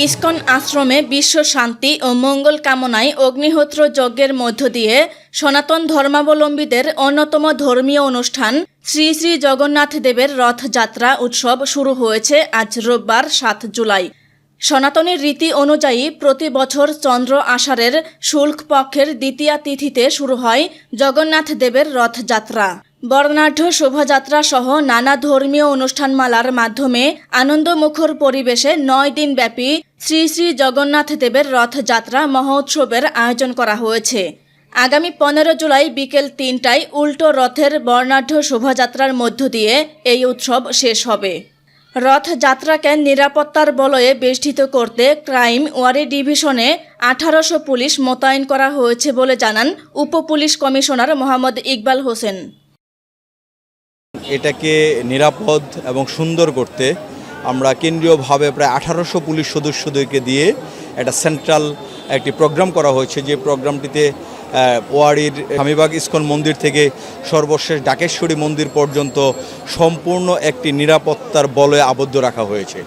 ISKCON আশ্রমে বিশ্ব শান্তি ও মঙ্গল কামনায় অগ্নিহোত্র যজ্ঞের মধ্য দিয়ে সনাতন ধর্মাবলম্বীদের অন্যতম ধর্মীয় অনুষ্ঠান শ্রী শ্রী জগন্নাথ দেবের রথযাত্রা উৎসব শুরু হয়েছে আজ রোববার ৭ জুলাই। সনাতনের রীতি অনুযায়ী প্রতি বছর চন্দ্র আষাঢ়ের শুল্ক পক্ষের দ্বিতীয়া তিথিতে শুরু হয় জগন্নাথ দেবের রথযাত্রা। বর্ণাঢ্য শোভাযাত্রা সহ নানা ধর্মীয় অনুষ্ঠানমালার মাধ্যমে আনন্দমুখর পরিবেশে ৯ দিনব্যাপী শ্রী শ্রী জগন্নাথ দেবের রথযাত্রা মহোৎসবের আয়োজন করা হয়েছে। আগামী ১৫ জুলাই বিকেল ৩টায় উল্টো রথের বর্ণাঢ্য শোভাযাত্রার মধ্য দিয়ে এই উৎসব শেষ হবে। রথযাত্রাকে নিরাপত্তার বলয়ে বেষ্টিত করতে ক্রাইম ওয়ারি ডিভিশনে ১৮০০ পুলিশ মোতায়েন করা হয়েছে বলে জানান উপ পুলিশ কমিশনার মোহাম্মদ ইকবাল হোসেন। এটাকে নিরাপদ এবং সুন্দর করতে আমরা কেন্দ্রীয়ভাবে প্রায় ১৮০০ পুলিশ সদস্যদেরকে দিয়ে একটা সেন্ট্রাল একটি প্রোগ্রাম করা হয়েছে, যে প্রোগ্রামটিতে ওয়ারির স্বামীবাগ ইসকন মন্দির থেকে সর্বশেষ ডাকেশ্বরী মন্দির পর্যন্ত সম্পূর্ণ একটি নিরাপত্তার বলয়ে আবদ্ধ রাখা হয়েছে।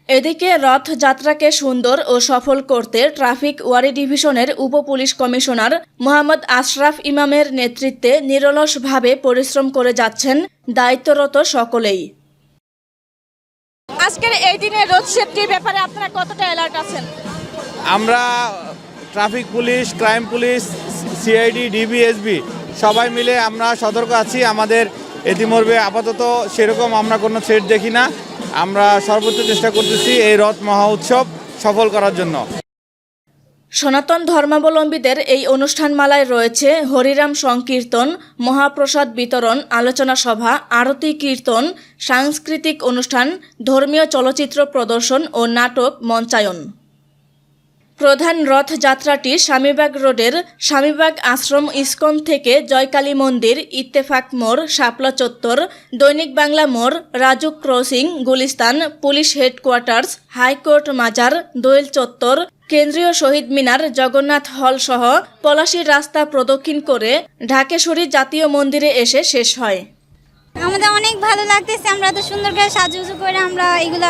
এদিকে রথযাত্রাকে সুন্দর ও সফল করতে ট্রাফিক ওয়ারি ডিভিশনের উপ পুলিশ কমিশনার মোহাম্মদ আশরাফ ইমামের নেতৃত্বে নিরলসভাবে পরিশ্রম করে যাচ্ছেন দায়িত্বরত সকলেই। আজকের এই দিনে রোড সেফটির ব্যাপারে আপনারা কতটা অ্যালার্ট আছেন? আমরা traffic police, crime police, CID, DB SB সবাই মিলে আমরা সতর্ক আছি। আমাদের ইতিমধ্যে আপাতত সেরকম আমরা কোনো থ্রেট দেখি না। আমরা সর্বোচ্চ চেষ্টা করতেছি এই রথ মহা উৎসব সফল করার জন্য। সনাতন ধর্মাবলম্বীদের এই অনুষ্ঠানমালায় রয়েছে হরিরাম সংকীর্তন, মহাপ্রসাদ বিতরণ, আলোচনা সভা, আরতি, কীর্তন, সাংস্কৃতিক অনুষ্ঠান, ধর্মীয় চলচ্চিত্র প্রদর্শন ও নাটক মঞ্চায়ন। প্রধান রথযাত্রাটি স্বামীবাগ রোডের স্বামীবাগ আশ্রম ইসকন থেকে জয়কালী মন্দির, ইত্তেফাক মোড়, শাপলা চত্বর, দৈনিক বাংলা মোড়, Raju crossing, Gulistan, police headquarters, high court মাজার, দোয়েল চত্বর, কেন্দ্রীয় শহীদ মিনার, জগন্নাথ হল সহ পলাশীর রাস্তা প্রদক্ষিণ করে ঢাকেশ্বরী জাতীয় মন্দিরে এসে শেষ হয়। আমাদের অনেক ভালো লাগতেছে। আমরা এত সুন্দর করে সাজুগুজু করে আমরা এগুলা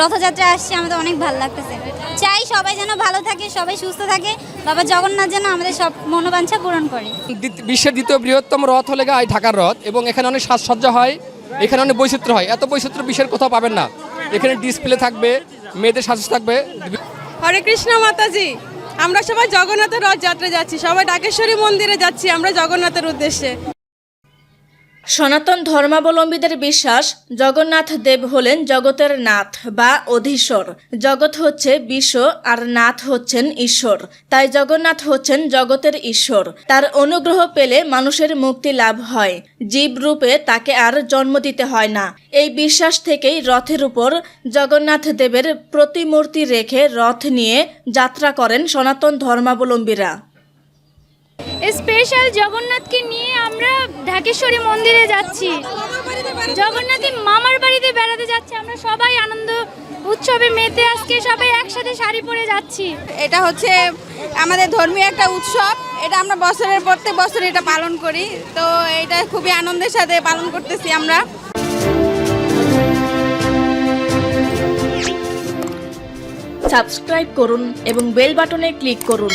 রথযাত্রা আসছি, আমাদের অনেক ভালো লাগতেছে। চাই সবাই যেন ভালো থাকে, সবাই সুস্থ থাকে, বাবা জগন্নাথ যেন আমাদের সব মনোবাঞ্ছা পূরণ করে। বিশ্বের দ্বিতীয় বৃহত্তম রথ হলে ঢাকার রথ, এবং এখানে অনেক সাজসজ্জা হয়, এখানে অনেক বৈচিত্র্য হয়। এত বৈচিত্র্য বিশ্বের কোথাও পাবেন না। এখানে ডিসপ্লে থাকবে, মেয়েদের সাজ থাকবে। হরে কৃষ্ণ মাতাজি, আমরা সবাই জগন্নাথের রথযাত্রা যাচ্ছি, সবাই ডাকেশ্বরী মন্দিরে যাচ্ছি আমরা জগন্নাথের উদ্দেশ্যে। সনাতন ধর্মাবলম্বীদের বিশ্বাস জগন্নাথ দেব হলেন জগতের নাথ বা অধীশ্বর। জগৎ হচ্ছে বিশ্ব আর নাথ হচ্ছেন ঈশ্বর, তাই জগন্নাথ হচ্ছেন জগতের ঈশ্বর। তার অনুগ্রহ পেলে মানুষের মুক্তি লাভ হয়, জীব রূপে তাকে আর জন্ম দিতে হয় না। এই বিশ্বাস থেকেই রথের উপর জগন্নাথ দেবের প্রতিমূর্তি রেখে রথ নিয়ে যাত্রা করেন সনাতন ধর্মাবলম্বীরা। স্পেশাল জগন্নাথকে নিয়ে আমরা ঢাকেশ্বরী মন্দিরে যাচ্ছি, জগন্নাথের মামার বাড়িতে বেড়াতে যাচ্ছি। আমরা সবাই আনন্দ উৎসবে মেতে আজকে সবাই একসাথে শাড়ি পরে যাচ্ছি। এটা হচ্ছে আমাদের ধর্মীয় একটা উৎসব, এটা আমরা বছরের প্রত্যেক বছর এটা পালন করি, তো এটা খুবই আনন্দের সাথে পালন করতেছি আমরা। সাবস্ক্রাইব করুন এবং বেল বাটনে ক্লিক করুন।